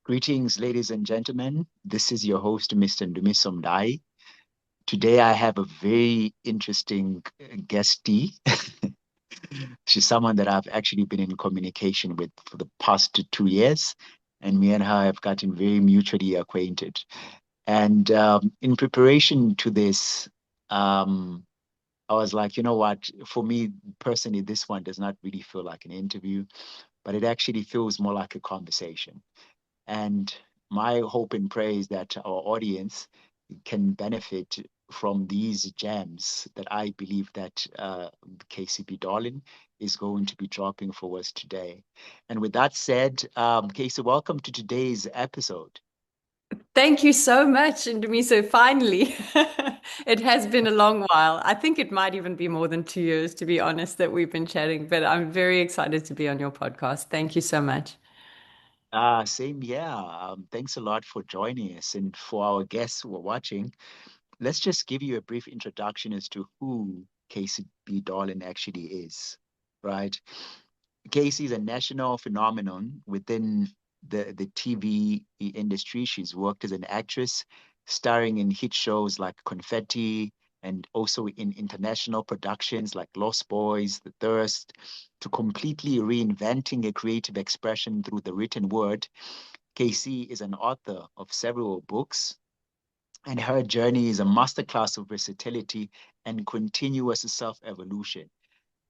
Greetings, ladies and gentlemen. This is your host, Mr. Ndumiso Mndayi. Today, I have a very interesting guestee. She's someone that I've actually been in communication with for the past 2 years, and me and her have gotten very mutually acquainted. And in preparation to this, um, I was like, you know what? For me personally, this one does not really feel like an interview, but it actually feels more like a conversation. And my hope and prayer is that our audience can benefit from these gems that I believe that Casey B Dolan is going to be dropping for us today. And with that said, Casey, welcome to today's episode. Thank you so much, Ndumiso. Finally, it has been a long while. I think it might even be more than 2 years, to be honest, that we've been chatting, but I'm very excited to be on your podcast. Thank you so much. Same, yeah. Thanks a lot for joining us. And for our guests who are watching, let's just give you a brief introduction as to who Casey B Dolan actually is, right? Casey is a national phenomenon within the TV industry. She's worked as an actress, starring in hit shows like Confetti and also in international productions like Lost Boys, The Thirst, to completely reinventing a creative expression through the written word. Casey is an author of several books, and her journey is a masterclass of versatility and continuous self-evolution.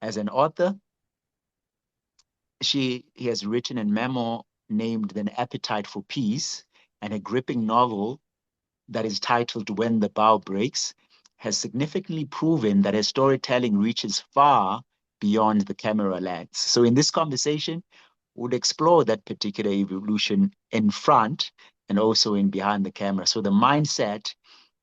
As an author, he has written a memoir named An Appetite for Peace, and a gripping novel that is titled When the Bow Breaks has significantly proven that her storytelling reaches far beyond the camera lens. So in this conversation, we'll explore that particular evolution in front and also in behind the camera. So the mindset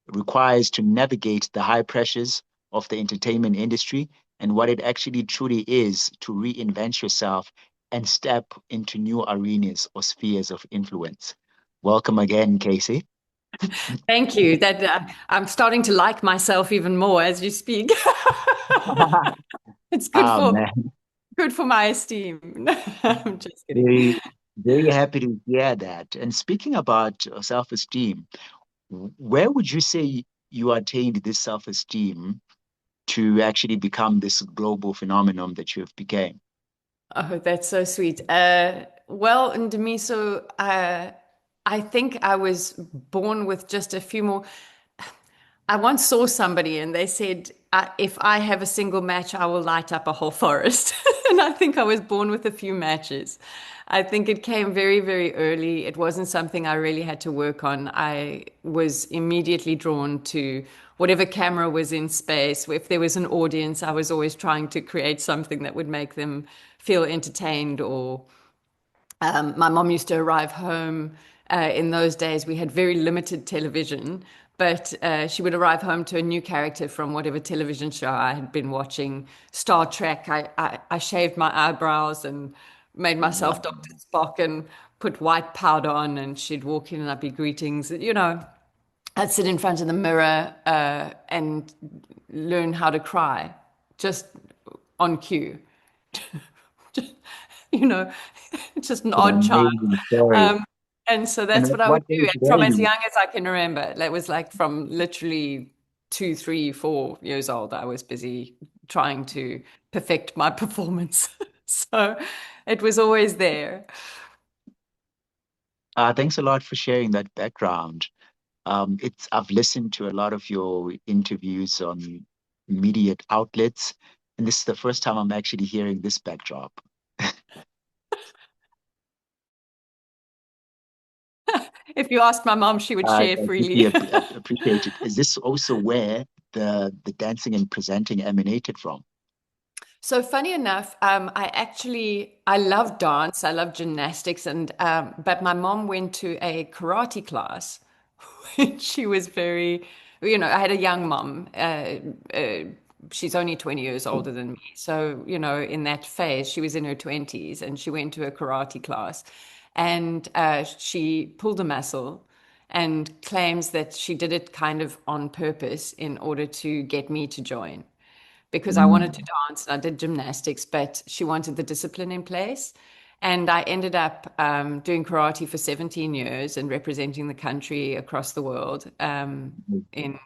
requires to navigate the high pressures of the entertainment industry and what it actually truly is to reinvent yourself and step into new arenas or spheres of influence. Welcome again, Casey. Thank you. That I'm starting to like myself even more as you speak. It's Oh man, good for my esteem. I'm just kidding. very, very happy to hear that. And speaking about self-esteem, where would you say you attained this self-esteem to actually become this global phenomenon that you have become? Oh, that's so sweet. Well, in Demiso, I think I was born with just a few more. I once saw somebody and they said, if I have a single match, I will light up a whole forest. And I think I was born with a few matches. I think it came very, very early. It wasn't something I really had to work on. I was immediately drawn to whatever camera was in space. If there was an audience, I was always trying to create something that would make them feel entertained or my mom used to arrive home. In those days, we had very limited television, but she would arrive home to a new character from whatever television show I had been watching. Star Trek. I shaved my eyebrows and made myself Wow. Dr. Spock and put white powder on, and she'd walk in and I'd be greetings. I'd sit in front of the mirror and learn how to cry just on cue. Just, you know, it's just an An odd child. amazing story. Um, and so And that's what I would what do. age And were from as you? young as I can remember, that was like from literally 2, 3, 4 years old, I was busy trying to perfect my performance. So it was always there. Thanks a lot for sharing that background. I've listened to a lot of your interviews on media outlets, and this is the first time I'm actually hearing this backdrop. If you asked my mom, she would share I deeply freely. appreciate it. Is this also where the dancing and presenting emanated from? So funny enough, I love dance, I love gymnastics, and but my mom went to a karate class when she was I had a young mom. Uh, she's only 20 years older than me, so in that phase, she was in her 20s, and she went to a karate class, and she pulled a muscle. And claims that she did it kind of on purpose in order to get me to join because I wanted to Mm. dance and I did gymnastics, but she wanted the discipline in place. And I ended up doing karate for 17 years and representing the country across the world in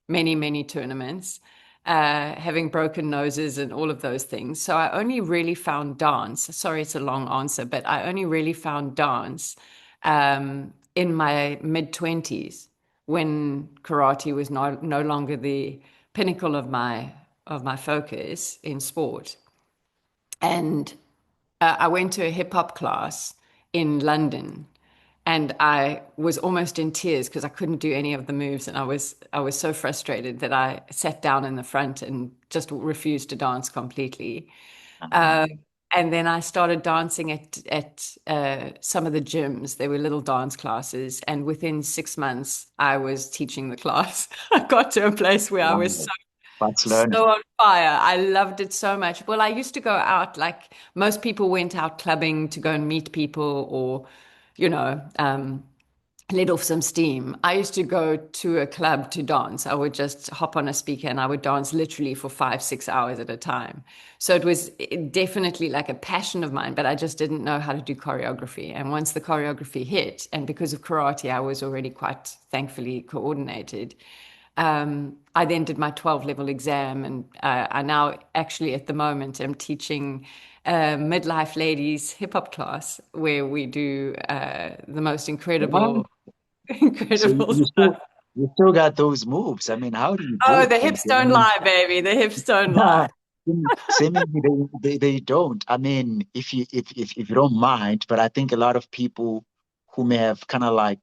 many, many tournaments, having broken noses and all of those things. So I only really found dance. Sorry, it's a long answer, but I only really found dance in my mid-20s when karate was no longer the pinnacle of my focus in sport. And I went to a hip hop class in London, and I was almost in tears because I couldn't do any of the moves, and I was so frustrated that I sat down in the front and just refused to dance completely. Uh, Um, and then I started dancing at some of the gyms. There were little dance classes, and within 6 months, I was teaching the class. I got to a place where I was wow, so fast learner. so on fire. I loved it so much. Well, I used to go out like most people went out clubbing to go and meet people or, you know, let off some steam. I used to go to a club to dance. I would just hop on a speaker and I would dance literally for 5, 6 hours at a time. So it was definitely like a passion of mine, but I just didn't know how to do choreography. And once the choreography hit, and because of karate, I was already quite thankfully coordinated. I then did my 12 level exam, and I now actually at the moment am teaching midlife ladies hip hop class where we do the most Wow. incredible, So incredible you stuff. still got those moves. I mean, how do you do Oh, it? the Because hips don't lie, baby. The hips don't lie. yeah, seemingly they don't. I mean, if you don't mind, but I think a lot of people who may have kind of like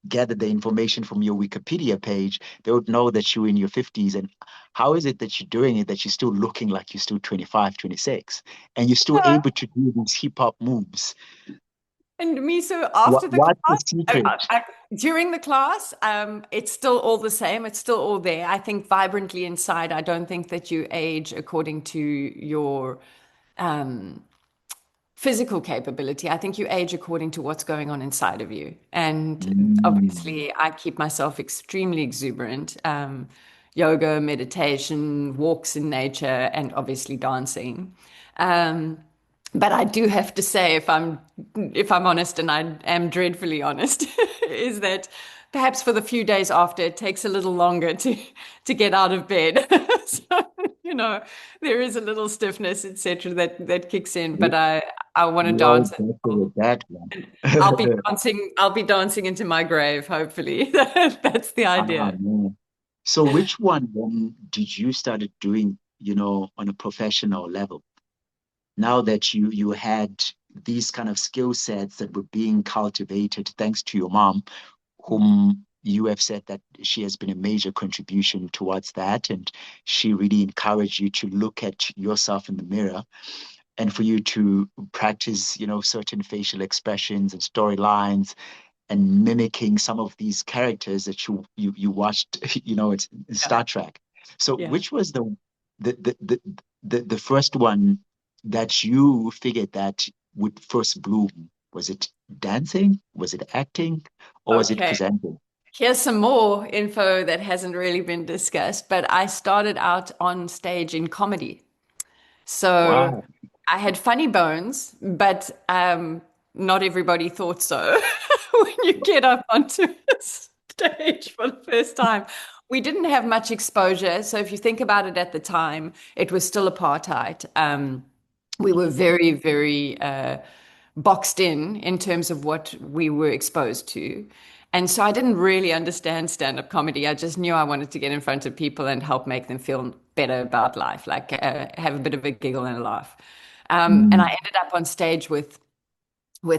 gathered the information from your Wikipedia page, they would know that you're in your 50s. And how is it that you're doing it, that you're still looking like you're still 25, 26, and you're still able to do these hip hop moves? And me, so after the What's the class, secret? during the class, it's still all the same. It's still all there. I think vibrantly inside. I don't think that you age according to your um, physical capability. I think you age according to what's going on inside of you. And Mm. obviously, I keep myself extremely exuberant. Yoga, meditation, walks in nature, and obviously dancing. Um, but I do have to say, if I'm honest, and I am dreadfully honest, is that perhaps for the few days after, it takes a little longer to get out of bed. So, you know, there is a little stiffness, etc., that kicks in. But I want to We all dance. better with that one. I'll be dancing. I'll be dancing into my grave. Hopefully, that's the Ah, idea. man. So which one then did you started doing, on a professional level? Now that you had these kind of skill sets that were being cultivated thanks to your mom, whom you have said that she has been a major contribution towards that, and she really encouraged you to look at yourself in the mirror and for you to practice, certain facial expressions and storylines and mimicking some of these characters that you watched, it's in Yeah, Star Trek. So yeah. which was the the the the first one that you figured that would first bloom? Was it dancing? Was it acting? Or was it Okay. presenting? Here's some more info that hasn't really been discussed, but I started out on stage in comedy. So Wow. I had funny bones, but not everybody thought so when you get up onto a stage for the first time. We didn't have much exposure. So if you think about it at the time, it was still apartheid. We were very, very boxed in terms of what we were exposed to. And so I didn't really understand stand-up comedy. I just knew I wanted to get in front of people and help make them feel better about life, like have a bit of a giggle and a laugh. And I Mm. ended up on stage with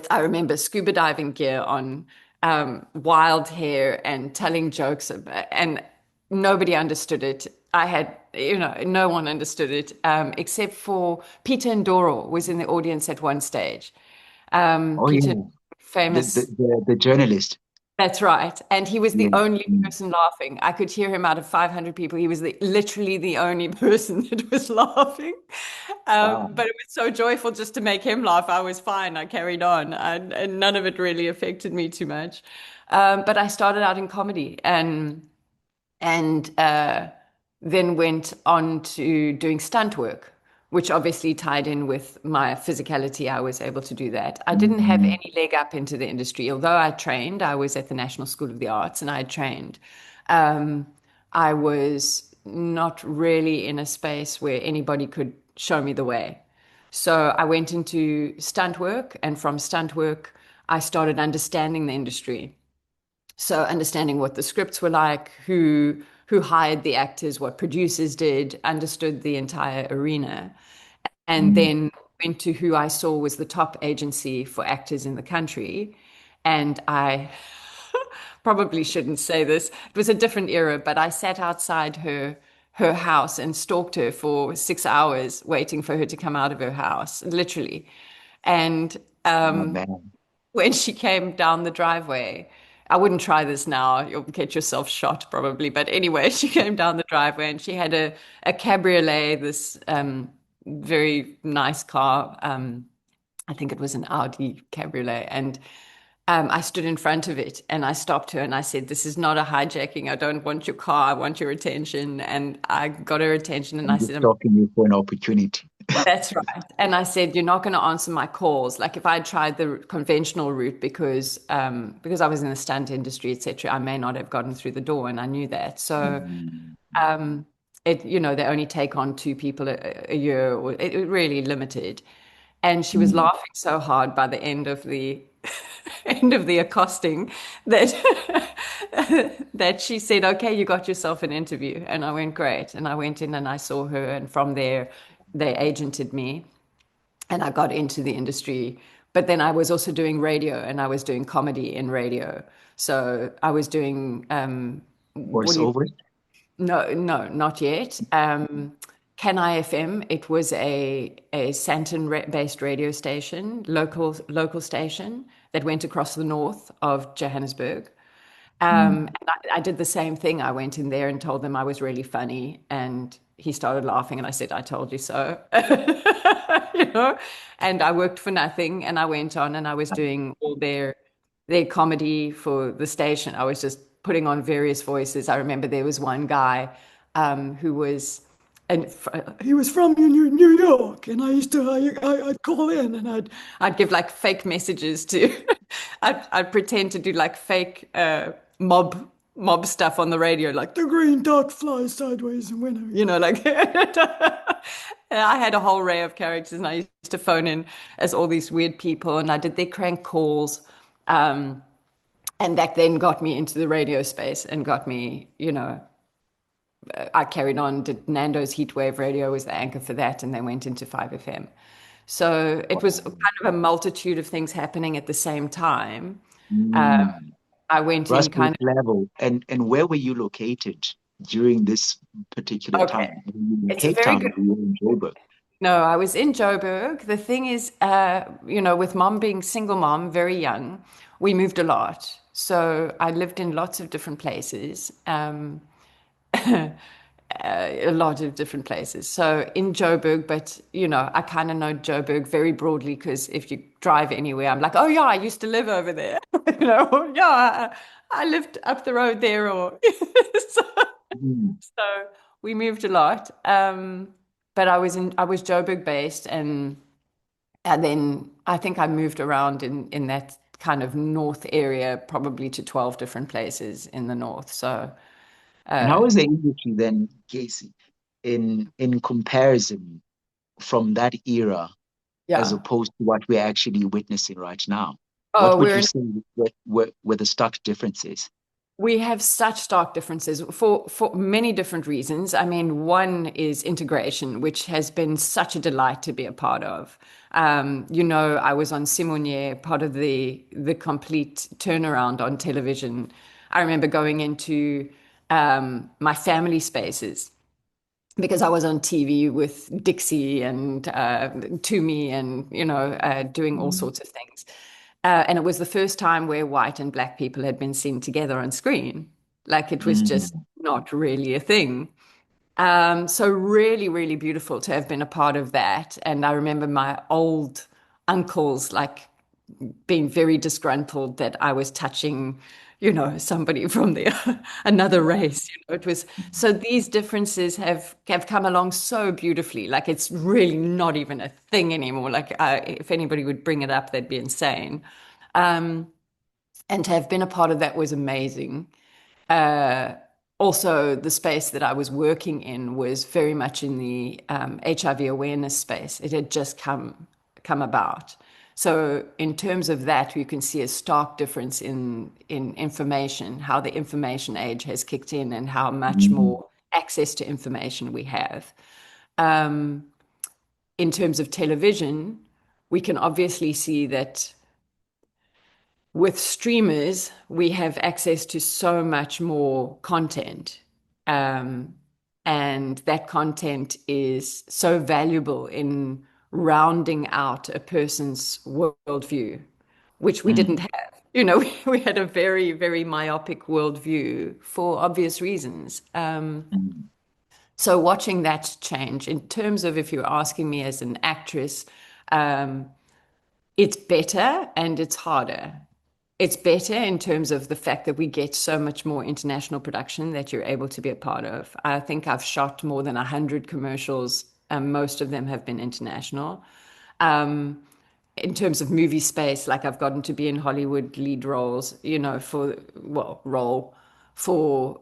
I remember scuba diving gear on, wild hair and telling jokes, and nobody understood it. I had, no one understood it except for Peter Ndoro was in the audience at one stage. Oh Peter, yeah. The, famous. the journalist. That's right. And he was the Yeah. only Mm. person laughing. I could hear him out of 500 people. He was literally the only person that was laughing. Wow. But it was so joyful just to make him laugh. I was fine. I carried on, and none of it really affected me too much. But I started out in comedy and then went on to doing stunt work, which obviously tied in with my physicality. I was able to do that. I didn't have Mm, any leg up into the industry, although I trained. I was at the National School of the Arts and I had trained. Um, I was not really in a space where anybody could show me the way. So I went into stunt work, and from stunt work, I started understanding the industry. So understanding what the scripts were like, who hired the actors, what producers did, understood the entire arena, and mm. then went to who I saw was the top agency for actors in the country. And I probably shouldn't say this. It was a different era, but I sat outside her house and stalked her for 6 hours, waiting for her to come out of her house, literally. And Oh, man. when she came down the driveway, I wouldn't try this now. You'll get yourself shot probably. But anyway, she came down the driveway and she had a cabriolet, this very nice car. I think it was an Audi cabriolet. And I stood in front of it and I stopped her and I said, "This is not a hijacking. I don't want your car. I want your attention." And I got her attention and I I'm just said, stalking you for an opportunity. "That's right." And I said, "You're not going to answer my calls." Like if I tried the conventional route because I was in the stunt industry, etc., I may not have gotten through the door, and I knew that. So Mm, um, they only take on two people a year, or it really limited. And she was mm. laughing so hard by the end of the end of the accosting that that she said, "Okay, you got yourself an interview." And I went, "Great." And I went in and I saw her, and from there they agented me and I got into the industry. But then I was also doing radio and I was doing comedy in radio. So I was doing what do you Voiceover? no, no, not yet. Can IFM? It was a Santon-based radio station, local station that went across the north of Johannesburg. Mm. And I did the same thing. I went in there and told them I was really funny, and he started laughing, and I said, "I told you so." You know, and I worked for nothing, and I went on, and I was doing all their comedy for the station. I was just putting on various voices. I remember there was one guy who was and he was from New York, and I used to I'd call in and I'd give like fake messages to I'd pretend to do like fake mob stuff on the radio, like the green dot flies sideways and winter, like I had a whole array of characters, and I used to phone in as all these weird people, and I did their crank calls. Um, and that then got me into the radio space and got me, I carried on, did Nando's Heatwave Radio was the anchor for that, and then went into 5FM. So it was kind of a multitude of things happening at the same time. Um, Mm. I went in Grassroots kind level. And where were you located during this particular of, okay, time? Were you in it's a Cape very Town good. or were you in Joburg? No, I was in Joburg. The thing is, with mom being single mom, very young, we moved a lot. So I lived in lots of different places. A lot of different places. So in Joburg, but I kind of know Joburg very broadly because if you drive anywhere, I'm like, "Oh yeah, I used to live over there." Or, "Yeah, I lived up the road there," or so, Mm. so we moved a lot. But I was Joburg based, and then I think I moved around in that kind of north area, probably to 12 different places in the north. So And how is the industry then, Casey, in comparison from that era as yeah. opposed to what we're actually witnessing right now? Oh, What would we're you in say were the stark differences? We have such stark differences for many different reasons. I mean, one is integration, which has been such a delight to be a part of. I was on Simonye, part of the complete turnaround on television. I remember going into my family spaces because I was on TV with Dixie and Toomey and doing all Mm. sorts of things. And it was the first time where white and black people had been seen together on screen. Like it was just Mm. not really a thing. So really, really beautiful to have been a part of that. And I remember my old uncles like being very disgruntled that I was touching, somebody from the another Yeah. race. It was so these differences have come along so beautifully. Like it's really not even a thing anymore. Like if anybody would bring it up, they'd be insane. Um, and to have been a part of that was amazing. Uh, Also, the space that I was working in was very much in the HIV awareness space. It had just come about. So, in terms of that, you can see a stark difference in information, how the information age has kicked in, and how much Mm, more access to information we have. Um, in terms of television, we can obviously see that with streamers, we have access to so much more content. Um, and that content is so valuable in rounding out a person's worldview, which we didn't mm, have. We had a very, very myopic worldview for obvious reasons. mm, So watching that change in terms of if you're asking me as an actress, um, it's better and it's harder. It's better in terms of the fact that we get so much more international production that you're able to be a part of. I think I've shot more than 100 commercials, and most of them have been international. Um, in terms of movie space, like I've gotten to be in Hollywood lead roles, role for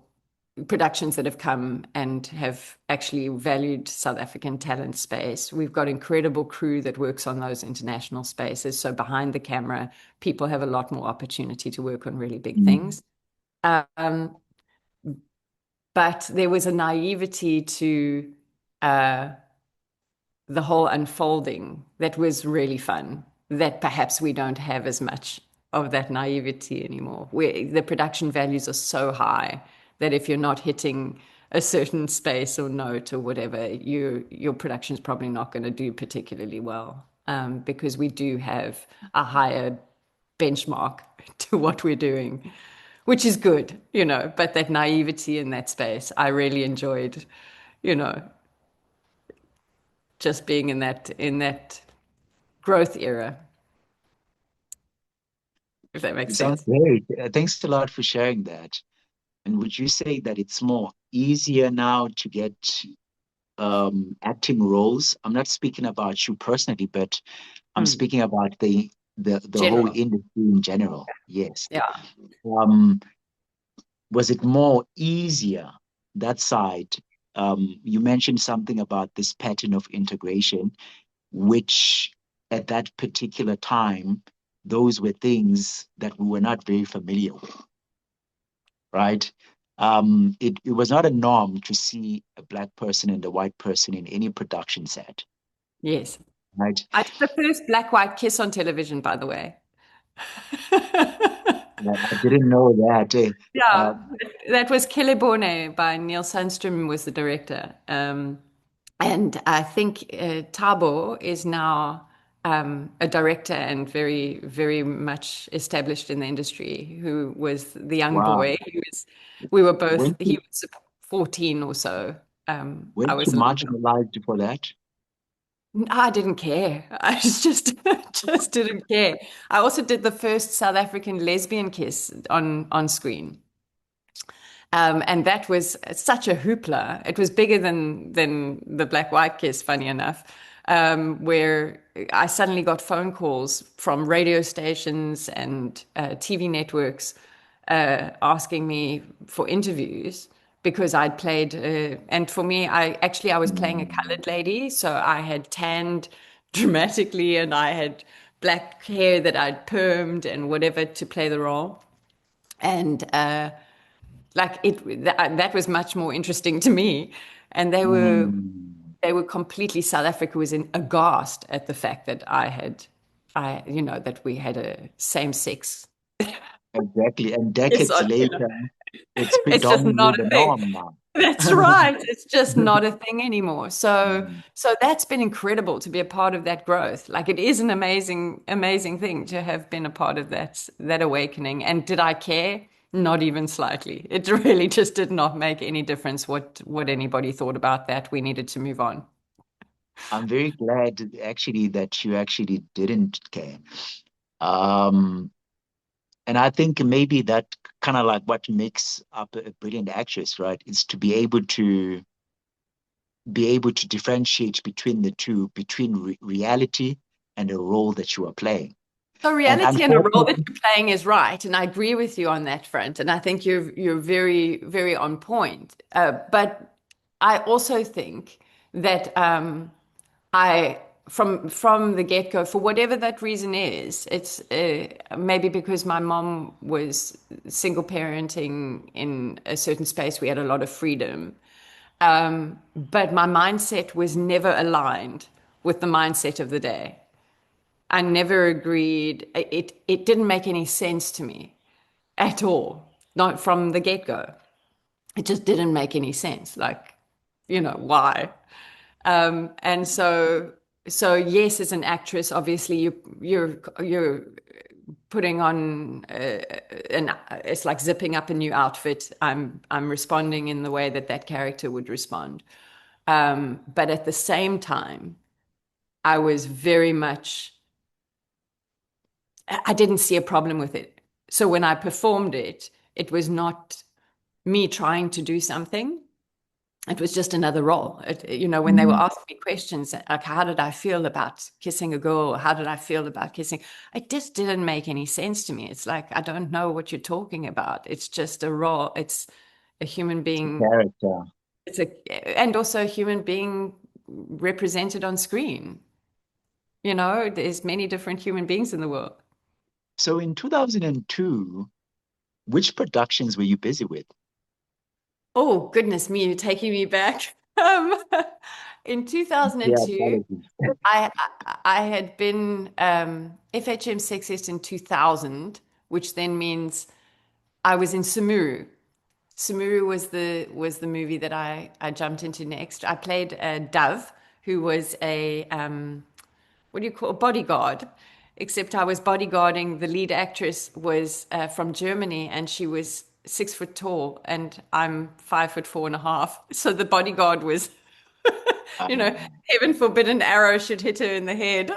productions that have come and have actually valued South African talent space. We've got incredible crew that works on those international spaces. So behind the camera, people have a lot more opportunity to work on really big mm. things. Um, but there was a naivety to uh, the whole unfolding that was really fun, that perhaps we don't have as much of that naivety anymore. Where the production values are so high that if you're not hitting a certain space or note or whatever, your production is probably not going to do particularly well, because we do have a higher benchmark to what we're doing, which is good, but that naivety in that space, I really enjoyed, you know, just being in that growth era, if that makes It sounds sense. great. Thanks a lot for sharing that. And would you say that it's more easier now to get acting roles? I'm not speaking about you personally, but I'm Mm. speaking about the whole General. industry in general. Yes. Yeah. Um, was it more easier that side? You mentioned something about this pattern of integration, which at that particular time, those were things that we were not very familiar with, right? It was not a norm to see a black person and a white person in any production set, Yes. right? I did the first black white kiss on television, by the way. I didn't know that. Yeah, that was Kelebone by Neil Sandstrom was the director. And I think Tabo is now a director and very, very much established in the industry, who was the young Wow. boy. We were both, Weren't he you, was 14 or so. I weren't you was a little girl. marginalized for that? I didn't care. I just didn't care. I also did the first South African lesbian kiss on screen. And that was such a hoopla. It was bigger than the black white kiss, funny enough, where I suddenly got phone calls from radio stations and TV networks asking me for interviews because I'd played. And for me, I was playing a Mm, colored lady, so I had tanned dramatically, and I had black hair that I'd permed and whatever to play the role. And like that was much more interesting to me, and they were mm. they were completely South Africa was aghast at the fact that that we had a same sex. Exactly. And Yes, decades later, it's it's just predominantly not the a thing. norm now. That's right. It's just not a thing anymore. So, Mm. so that's been incredible to be a part of that growth. Like it is an amazing, amazing thing to have been a part of that awakening. And did I care? Not even slightly. It really just did not make any difference what anybody thought about that. We needed to move on. I'm very glad actually that you actually didn't care. Um, and I think maybe that kind of like what makes up a brilliant actress, right? Is to be able to differentiate between the two, between reality and a role that you are playing. So And reality and a role that unfortunately, you're playing is right, and I agree with you on that front. And I think you're very very on point. But I also think that I from the get-go, for whatever that reason is, it's maybe because my mom was single parenting in a certain space. We had a lot of freedom, but my mindset was never aligned with the mindset of the day. I never agreed. It didn't make any sense to me at all, not from the get-go. It just didn't make any sense. Like, why? And so yes, as an actress, obviously you're putting on an it's like zipping up a new outfit. I'm responding in the way that that character would respond. But at the same time, I was very much I didn't see a problem with it. So when I performed it, it was not me trying to do something. It was just another role. When they were mm, asking me questions like, how did I feel about kissing a girl? How did I feel about kissing? It just didn't make any sense to me. It's like, I don't know what you're talking about. It's just a role. It's a human it's a being. character. And also a human being represented on screen. There's many different human beings in the world. So in 2002, which productions were you busy with? Oh, goodness me, you're taking me back. In Yeah, 2002, apologies. I had been FHM Sexist in 2000, which then means I was in Samuru. Samuru was the movie that I jumped into next. I played Dove, who was a what do you call a bodyguard? Except I was bodyguarding the lead actress was from Germany and she was 6 foot tall and I'm 5 foot 4.5. So the bodyguard was, heaven forbid an arrow should hit her in the head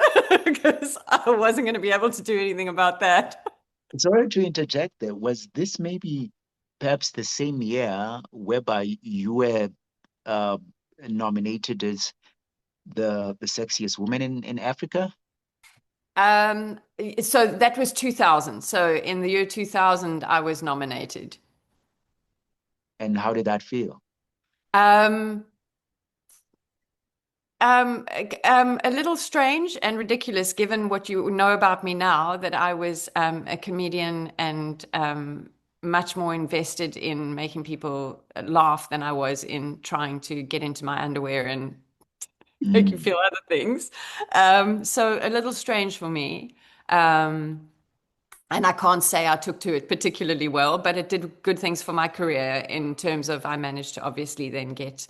because I wasn't going to be able to do anything about that. Sorry to interject there. Was this maybe perhaps the same year whereby you were uh, nominated as the sexiest woman in Africa? Um, so that was 2000. So in the year 2000, I was nominated. And how did that feel? Um, a little strange and ridiculous, given what you know about me now, that I was a comedian and much more invested in making people laugh than I was in trying to get into my underwear and make you Mm. feel other things. So a little strange for me. Um, and I can't say I took to it particularly well, but it did good things for my career in terms of I managed to obviously then get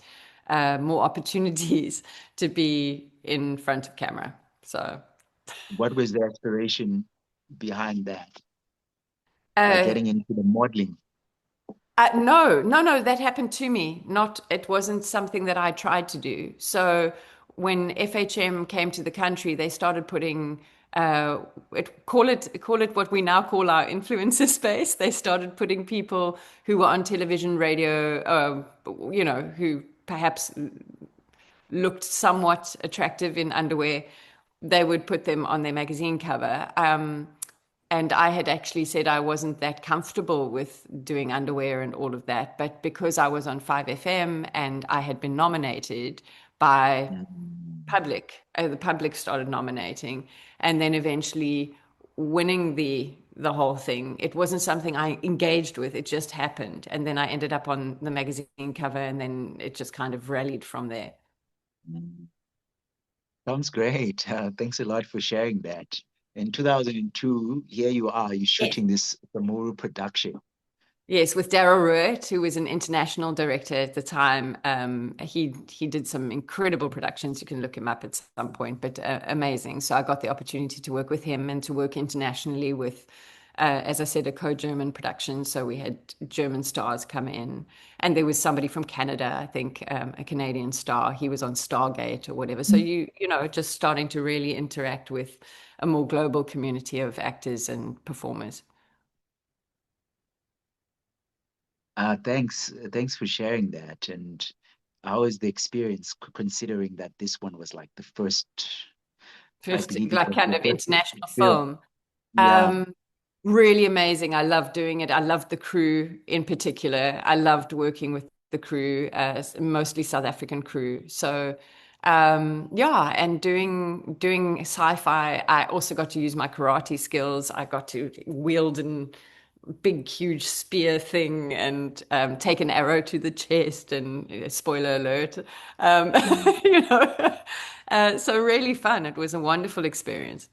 more opportunities to be in front of camera. So, What was the aspiration behind that? uh, Getting into the modeling. no, no, no, that happened to me. Not, it wasn't something that I tried to do. So when FHM came to the country, they started putting call it what we now call our influencer space. They started putting people who were on television, radio, who perhaps looked somewhat attractive in underwear. They would put them on their magazine cover. And I had actually said I wasn't that comfortable with doing underwear and all of that. But because I was on 5FM and I had been nominated by Mm. the public started nominating and then eventually winning the whole thing. It wasn't something I engaged with. It just happened. And then I ended up on the magazine cover and then it just kind of rallied from there. Mm. Sounds great. Thanks a lot for sharing that. In 2002, here you are, you're Yes. shooting this Samuru production. Yes, with Daryl Ruitt, who was an international director at the time. He did some incredible productions. You can look him up at some point, but amazing. So I got the opportunity to work with him and to work internationally with as I said, a co-German production. So we had German stars come in, and there was somebody from Canada, I think, a Canadian star. He was on Stargate or whatever. So just starting to really interact with a more global community of actors and performers. Thanks for sharing that. And how was the experience, considering that this one was like the first, I First, believe it like was kind the of first international film. film. Yeah. Um, Really amazing. I loved doing it. I loved the crew in particular. I loved working with the crew, mostly South African crew. So, yeah, and doing sci-fi. I also got to use my karate skills. I got to wield a big, huge spear thing and take an arrow to the chest. And spoiler alert, um, you know. So really fun. It was a wonderful experience.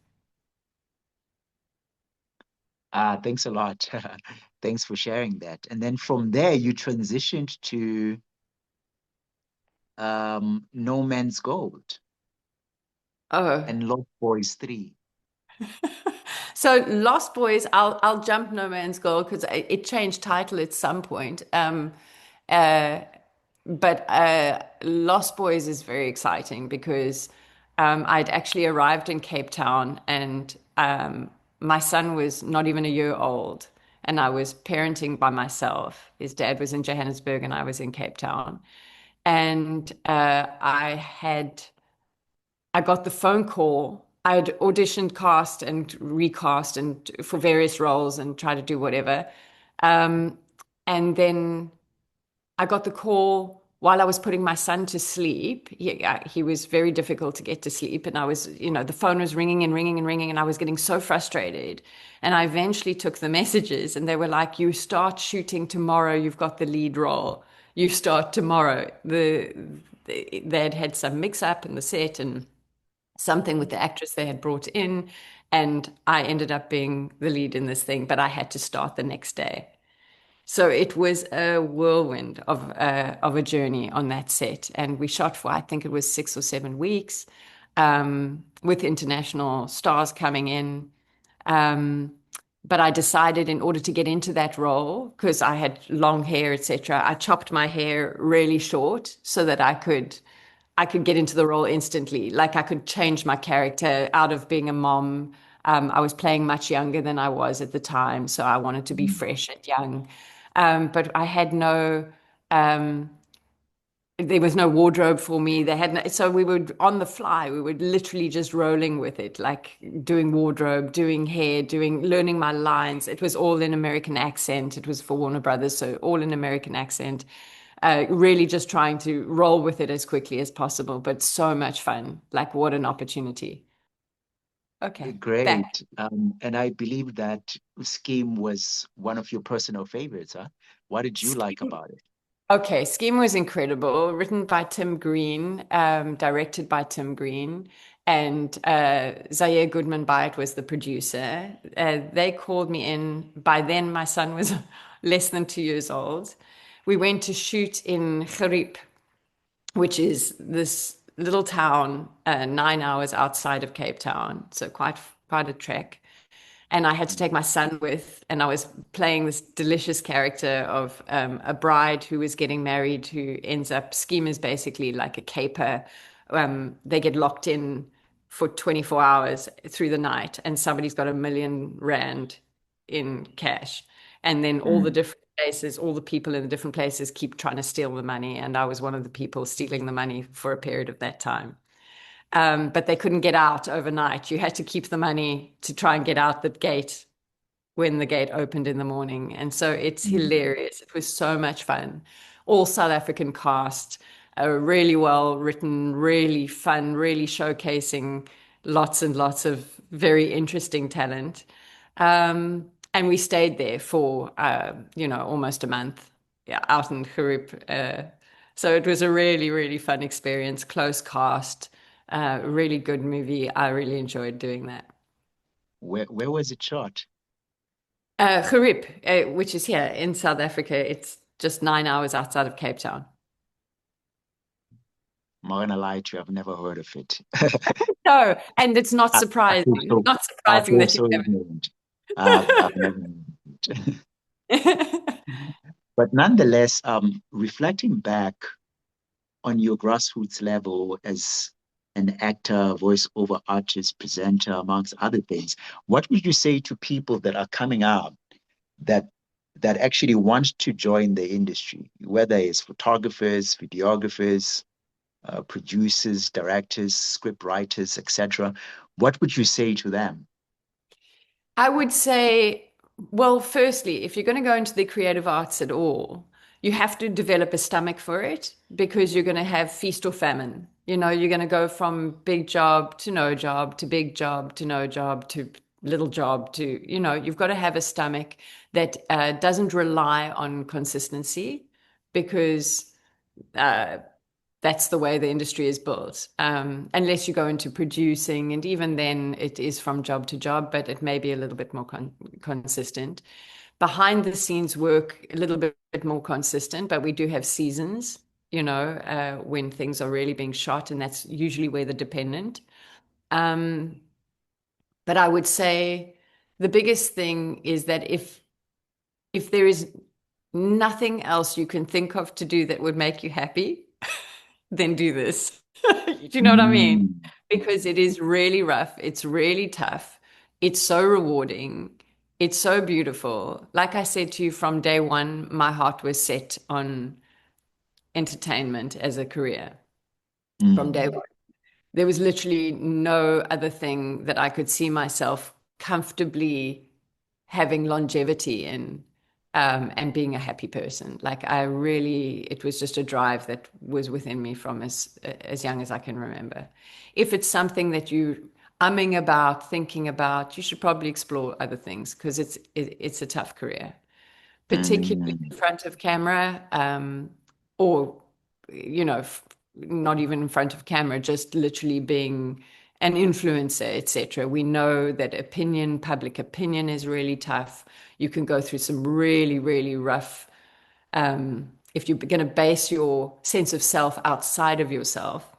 Thanks a lot. Thanks for sharing that. And then from there, you transitioned to No Man's Gold Oh. and Lost Boys 3. So Lost Boys, I'll jump No Man's Goal because it changed title at some point. Uh, but Lost Boys is very exciting because I'd actually arrived in Cape Town and my son was not even a year old, and I was parenting by myself. His dad was in Johannesburg and I was in Cape Town, and I got the phone call. I'd auditioned, cast, and recast, and for various roles, and tried to do whatever. Um, and then I got the call while I was putting my son to sleep. He was very difficult to get to sleep, and the phone was ringing and ringing and ringing, and I was getting so frustrated. And I eventually took the messages, and they were like, "You start shooting tomorrow. You've got the lead role. You start tomorrow." They'd had some mix up in the set and something with the actress they had brought in, and I ended up being the lead in this thing, but I had to start the next day. So it was a whirlwind of a journey on that set, and we shot for I think it was 6 or 7 weeks, with international stars coming in. Um, but I decided in order to get into that role, because I had long hair, etc., I chopped my hair really short so that I could get into the role instantly. Like I could change my character out of being a mom. I was playing much younger than I was at the time, so I wanted to be Mm. fresh and young. But I had um, there was no wardrobe for me. They had no, so we would on the fly. We were literally just rolling with it, like doing wardrobe, doing hair, learning my lines. It was all in American accent. It was for Warner Brothers, so all in American accent. Really just trying to roll with it as quickly as possible, but so much fun. Like what an opportunity. Okay, back. Great. And I believe that Scheme was one of your personal favorites, huh? What did you like about it? Okay, Scheme was incredible. Written by Tim Green, directed by Tim Green, and Zaire Goodman Byatt was the producer. They called me in. By then, my son was less than 2 years old. We went to shoot in Gerib, which is this little town 9 hours outside of Cape Town, so quite a trek. And I had to take my son with, and I was playing this delicious character of a bride who is getting married, who ends up schemers basically like a caper. They get locked in for 24 hours through the night, and somebody's got R1 million in cash. And then all the Mm. different places, all the people in the different places keep trying to steal the money. And I was one of the people stealing the money for a period of that time. But they couldn't get out overnight. You had to keep the money to try and get out the gate when the gate opened in the morning. And so it's Mm. hilarious. It was so much fun. All South African cast, really well written, really fun, really showcasing lots and lots of very interesting talent. And we stayed there for, almost a month, yeah, out in Gerib. So it was a really, really fun experience, close cast, really good movie. I really enjoyed doing that. Where was it shot? Gerib, which is here in South Africa. It's just 9 hours outside of Cape Town. I'm not gonna lie to you, I've never heard of it. No, and it's not I feel surprising. so Not I surprising feel that you so haven't. ignorant. I've never. But nonetheless, reflecting back on your grassroots level as an actor, voiceover artist, presenter, amongst other things, what would you say to people that are coming up that that actually want to join the industry, whether it's photographers, videographers, producers, directors, script writers, etc.? What would you say to them? I would say, well, firstly, if you're going to go into the creative arts at all, you have to develop a stomach for it because you're going to have feast or famine. You know, you're going to go from big job to no job to big job to no job to little job to, you've got to have a stomach that doesn't rely on consistency because uh, that's the way the industry is built. Unless you go into producing, and even then it is from job to job, but it may be a little bit more consistent. Behind the scenes work, a little bit more consistent, but we do have seasons, when things are really being shot, and that's usually where the dependent. Um, but I would say the biggest thing is that if there is nothing else you can think of to do that would make you happy, then do this. Do you know what I mean? Mm, Because it is really rough. It's really tough. It's so rewarding. It's so beautiful. Like I said to you from day one, my heart was set on entertainment as a career from day mm, one. There was literally no other thing that I could see myself comfortably having longevity in, and being a happy person. Like I really, it was just a drive that was within me from as young as I can remember. If it's something that you umming about, thinking about, you should probably explore other things because it's a tough career, particularly mm, in front of camera, or not even in front of camera, just literally being an influencer, etc. We know that public opinion is really tough. You can go through some really, really rough, if you're going to base your sense of self outside of yourself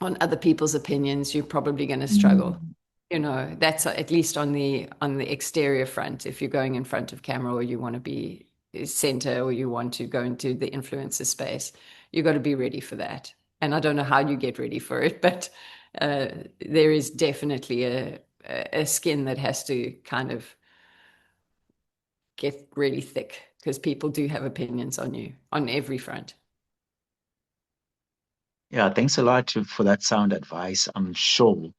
on other people's opinions, you're probably going to struggle. mm, That's at least on the exterior front. If you're going in front of camera or you want to be center or you want to go into the influencer space, you got to be ready for that. And I don't know how you get ready for it, but uh, there is definitely a skin that has to kind of get really thick because people do have opinions on you on every front. yeah, thanks a lot for that sound advice. I'm sure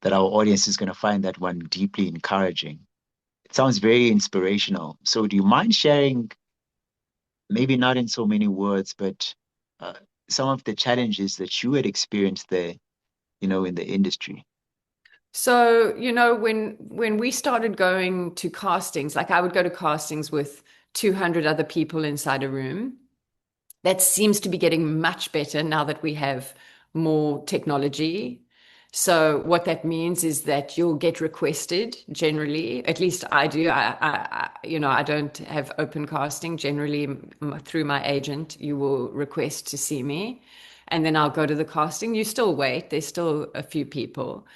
that our audience is going to find that one deeply encouraging. It sounds very inspirational. So, do you mind sharing, maybe not in so many words, but uh, some of the challenges that you had experienced there, in the industry? So, when we started going to castings, like I would go to castings with 200 other people inside a room. That seems to be getting much better now that we have more technology. So what that means is that you'll get requested generally, at least I do. I don't have open casting. Generally, through my agent, you will request to see me, and then I'll go to the casting. You still wait. There's still a few people,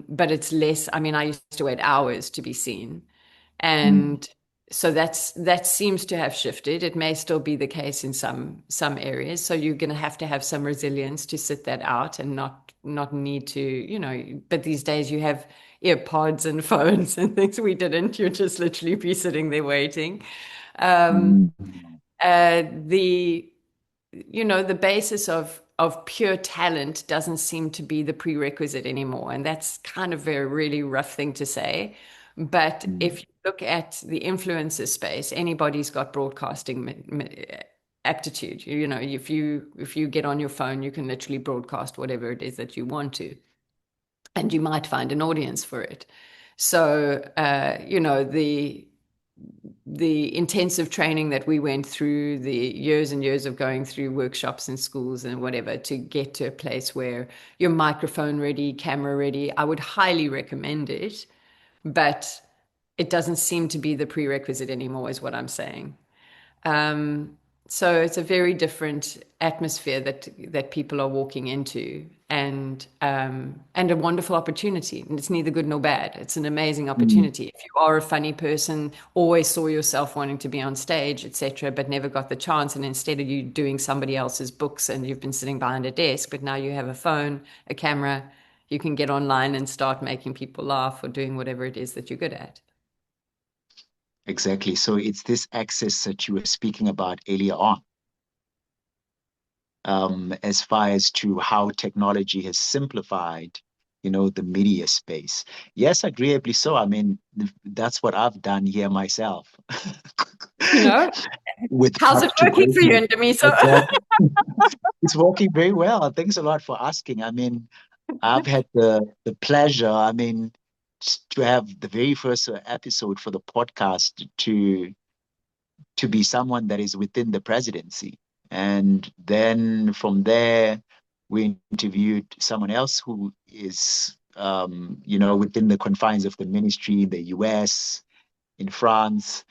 but it's less. I mean, I used to wait hours to be seen, Mm, and so that seems to have shifted. It may still be the case in some areas. So you're going to have some resilience to sit that out and not need to, but these days you have earpods and phones and things we didn't. You'd just literally be sitting there waiting. Um, mm, the the basis of pure talent doesn't seem to be the prerequisite anymore, and that's kind of a really rough thing to say. But mm, if you look at the influencer space, anybody's got broadcasting aptitude. If you get on your phone, you can literally broadcast whatever it is that you want to, and you might find an audience for it. So the intensive training that we went through, the years and years of going through workshops in schools and whatever to get to a place where you're microphone ready, camera ready, I would highly recommend it. But it doesn't seem to be the prerequisite anymore, is what I'm saying. Um, So it's a very different atmosphere that people are walking into, and a wonderful opportunity. And it's neither good nor bad. It's an amazing Mm, opportunity. If you are a funny person, always saw yourself wanting to be on stage, etc., but never got the chance, and instead of you doing somebody else's books and you've been sitting behind a desk, but now you have a phone, a camera, you can get online and start making people laugh or doing whatever it is that you're good at. exactly. So it's this access that you were speaking about earlier on, as far as to how technology has simplified, the media space. Yes, agreeably so. I mean, that's what I've done here myself You know, with how's Parth it Two working for you, Greatness. Ndumiso? Exactly. It's working very well. Thanks a lot for asking. I mean, I've had the pleasure, I mean, to have the very first episode for the podcast to be someone that is within the presidency. And then from there, we interviewed someone else who is, within the confines of the ministry in the US, in France.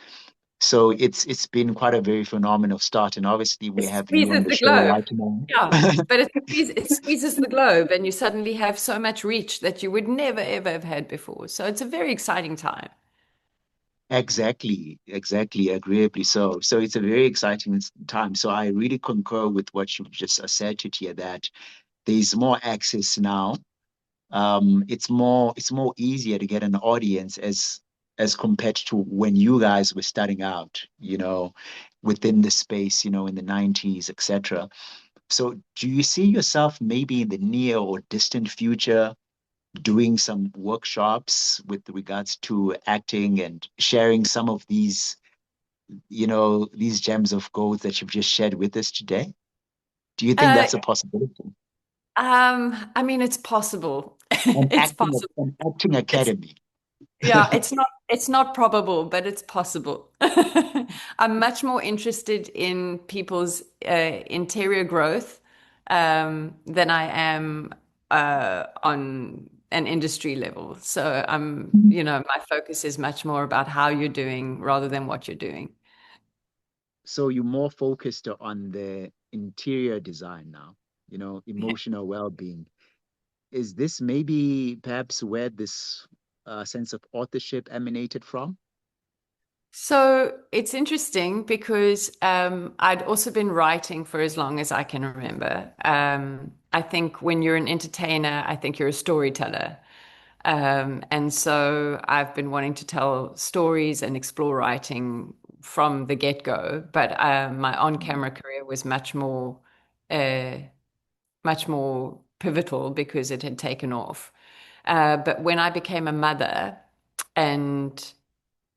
So it's been quite a very phenomenal start. And obviously, we It have you on squeezes the the show globe. right now. Yeah, but it squeezes the globe, and you suddenly have so much reach that you would never ever have had before. So it's a very exciting time. Exactly, exactly, agreeably so. So it's a very exciting time. So I really concur with what you've just asserted here that there's more access now. It's more easier to get an audience as compared to when you guys were starting out, within the space, in the 90s, etc. So do you see yourself maybe in the near or distant future doing some workshops with regards to acting and sharing some of these gems of gold that you've just shared with us today? Do you think Uh, that's a possibility? I mean, it's possible. An It's acting, possible. an acting It's academy. Yeah, it's not probable, but it's possible. I'm much more interested in people's interior growth than I am on an industry level. So my focus is much more about how you're doing rather than what you're doing. So you're more focused on the interior design now, emotional well-being. Is this maybe perhaps where this sense of authorship emanated from? So it's interesting because I'd also been writing for as long as I can remember. I think when you're an entertainer, I think you're a storyteller. And so I've been wanting to tell stories and explore writing from the get-go. But my Mm. on-camera career was uh, much more pivotal because it had taken off. But when I became a mother and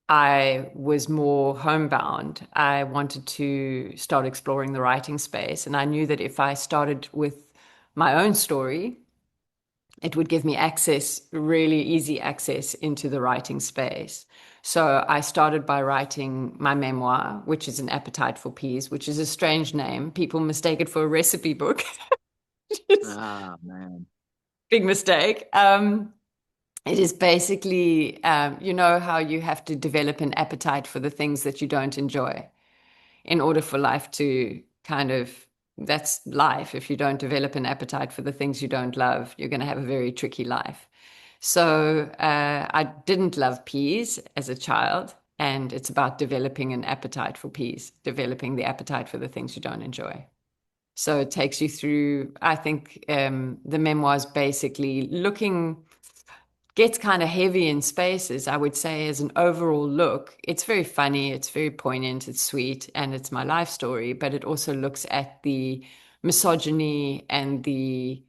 I was more homebound, I wanted to start exploring the writing space. And I knew that if I started with my own story, it would give me access, really easy access into the writing space. So I started by writing my memoir, which is An Appetite for Peas, which is a strange name. People mistake it for a recipe book. It's Ah, man. a big mistake. It is basically, you know, how you have to develop an appetite for the things that you don't enjoy in order for life to kind of, that's life. If you don't develop an appetite for the things you don't love, you're going to have a very tricky life. So I didn't love peas as a child, and it's about developing an appetite for peas, developing the appetite for the things you don't enjoy. So it takes you through, I think the memoirs basically gets kind of heavy in spaces, I would say, as an overall look. It's very funny, it's very poignant, it's sweet, and it's my life story, but it also looks at the misogyny and the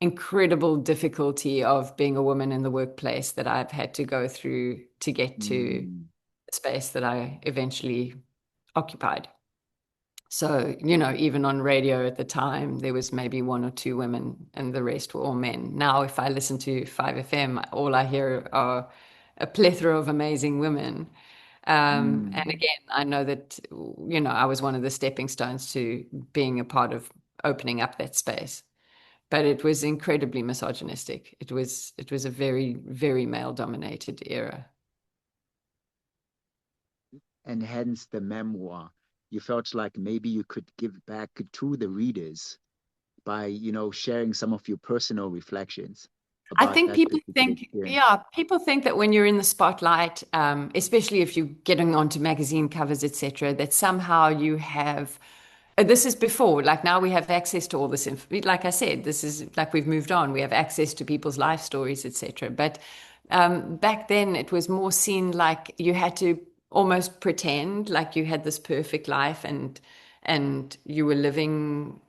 incredible difficulty of being a woman in the workplace that I've had to go through to get to Mm. the space that I eventually occupied. So, you know, even on radio at the time, there was maybe one or two women and the rest were all men. Now, if I listen to 5FM, all I hear are a plethora of amazing women. And Mm. again, I know that, you know, I was one of the stepping stones to being a part of opening up that space. But it was incredibly misogynistic. It was a very, very male dominated era. And hence the memoir. you felt like maybe you could give back to the readers by, sharing some of your personal reflections I about think that people particular think, experience. yeah, people think that when you're in the spotlight, especially if you're getting onto magazine covers, etc., that somehow you have. This is before, like now we have access to all this. Like I said, this is like we've moved on. We have access to people's life stories, etc. But back then, it was more seen like you had to almost pretend like you had this perfect life and you were living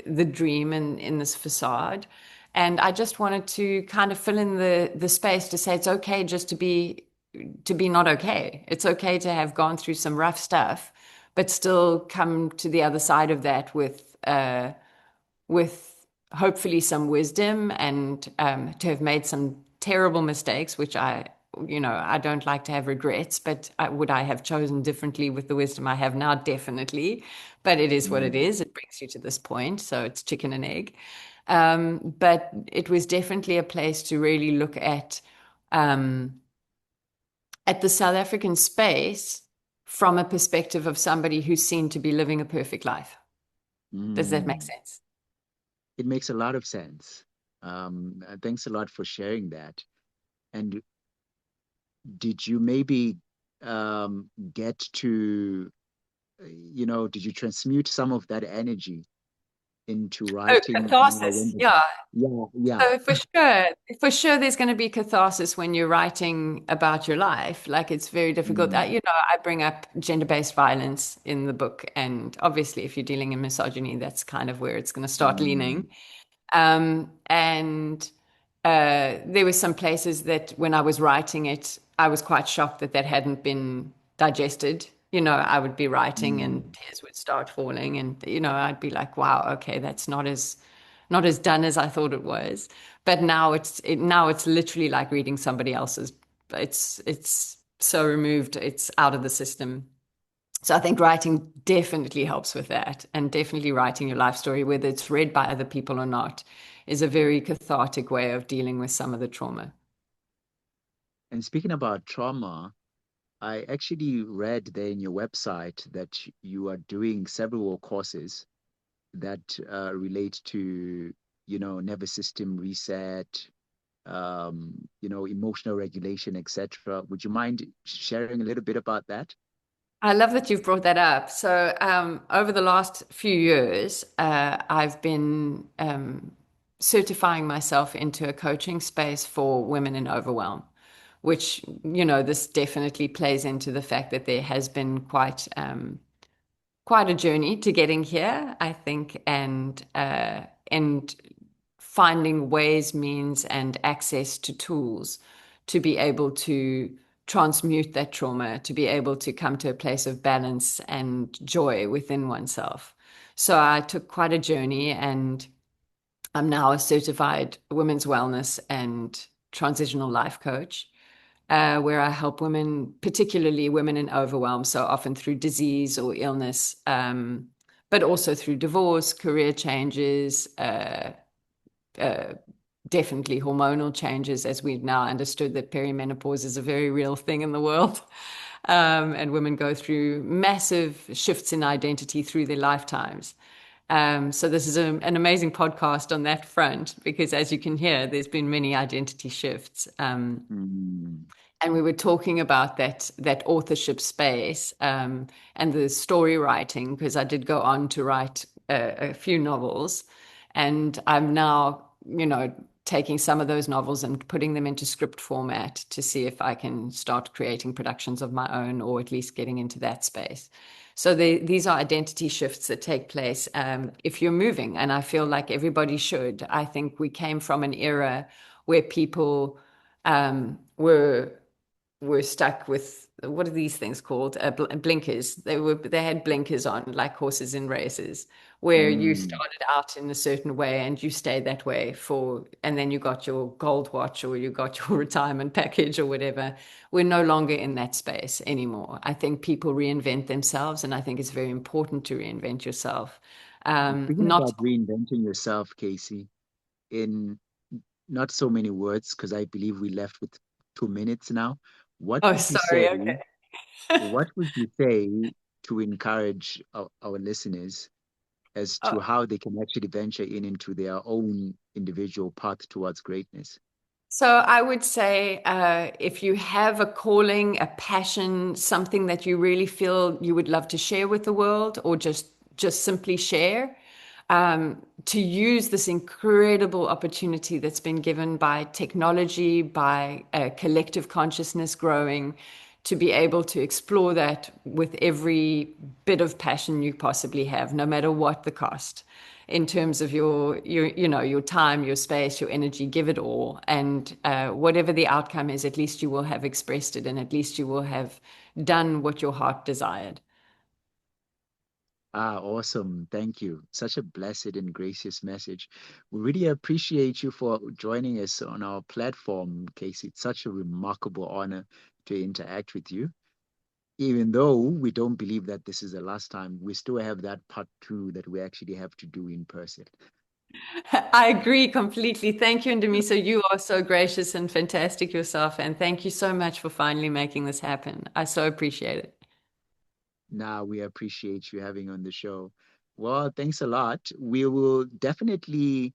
the dream in this facade. And I just wanted to kind of fill in the space to say it's okay just to be not okay. It's okay to have gone through some rough stuff, but still come to the other side of that with hopefully some wisdom and to have made some terrible mistakes, which I don't like to have regrets, but would I have chosen differently with the wisdom I have now? Definitely. But it is what it Mm, is. It brings you to this point. So it's chicken and egg. But it was definitely a place to really look um, at the South African space from a perspective of somebody who's seen to be living a perfect life. Does that make mm. sense? It makes a lot of sense. Thanks a lot for sharing that. And did you maybe get to, did you transmute some of that energy into Oh, writing now catharsis. when the, Yeah. yeah, yeah. So for sure, there's going to be catharsis when you're writing about your life. Like it's very difficult. Mm, I bring up gender-based violence in the book, and obviously, if you're dealing in misogyny, that's kind of where it's going to start mm, leaning. And there were some places that when I was writing it, I was quite shocked that that hadn't been digested. I would be writing and mm. tears would start falling, and I'd be like, "Wow, okay, that's not as done as I thought it was." But now it's literally like reading somebody else's. It's so removed, it's out of the system. So I think writing definitely helps with that, and definitely writing your life story, whether it's read by other people or not, is a very cathartic way of dealing with some of the trauma. And speaking about trauma, I actually read there in your website that you are doing several courses that relate to, nervous system reset, emotional regulation, etc. Would you mind sharing a little bit about that? I love that you've brought that up. So, over the last few years, I've been certifying myself into a coaching space for women in overwhelm, which, this definitely plays into the fact that there has been quite a journey to getting here, I think, and finding ways, means, and access to tools to be able to transmute that trauma, to be able to come to a place of balance and joy within oneself. So I took quite a journey, and I'm now a certified women's wellness and transitional life coach, where I help women, particularly women in overwhelm, so often through disease or illness, but also through divorce, career changes, uh, definitely hormonal changes, as we've now understood that perimenopause is a very real thing in the world. And women go through massive shifts in identity through their lifetimes. So this is an amazing podcast on that front because, as you can hear, there's been many identity shifts. Mm, And we were talking about that authorship space and the story writing because I did go on to write a few novels, and I'm now taking some of those novels and putting them into script format to see if I can start creating productions of my own, or at least getting into that space. So these are identity shifts that take place if you're moving, and I feel like everybody should. I think we came from an era where people were stuck with, what are these things called? Blinkers. They had blinkers on, like horses in races, where you mm. started out in a certain way and you stayed that way and then you got your gold watch or you got your retirement package or whatever. We're no longer in that space anymore. I think people reinvent themselves, and I think it's very important to reinvent yourself. Speaking Not, about reinventing yourself, Casey, in not so many words, because I believe we left with 2 minutes now. What oh, would you say? sorry. Okay. What would you say? to encourage our listeners as to how they can actually venture into their own individual path towards greatness? So I would say if you have a calling, a passion, something that you really feel you would love to share with the world, or just simply share, to use this incredible opportunity that's been given by technology, by collective consciousness growing, to be able to explore that with every bit of passion you possibly have, no matter what the cost, in terms of your time, your space, your energy. Give it all, and whatever the outcome is, at least you will have expressed it, and at least you will have done what your heart desired. Ah, awesome. Thank you. Such a blessed and gracious message. We really appreciate you for joining us on our platform, Casey. It's such a remarkable honor to interact with you. Even though we don't believe that this is the last time, we still have that part two that we actually have to do in person. I agree completely. Thank you, Ndumiso. You are so gracious and fantastic yourself, and thank you so much for finally making this happen. I so appreciate it. Now we appreciate you having on the show. Well, thanks a lot. We will definitely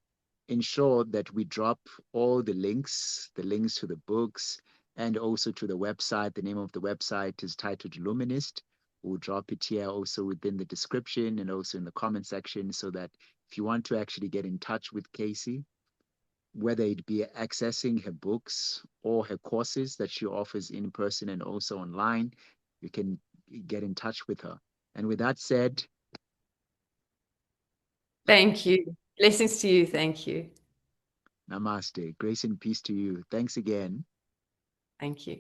ensure that we drop all the links to the books and also to the website. The name of the website is titled Luminist. We'll drop it here also within the description and also in the comment section so that if you want to actually get in touch with Casey, whether it be accessing her books or her courses that she offers in person and also online, you can get in touch with her. And with that said, Thank you. Blessings to you. Thank you. namaste. Grace and peace to you. Thanks again. Thank you.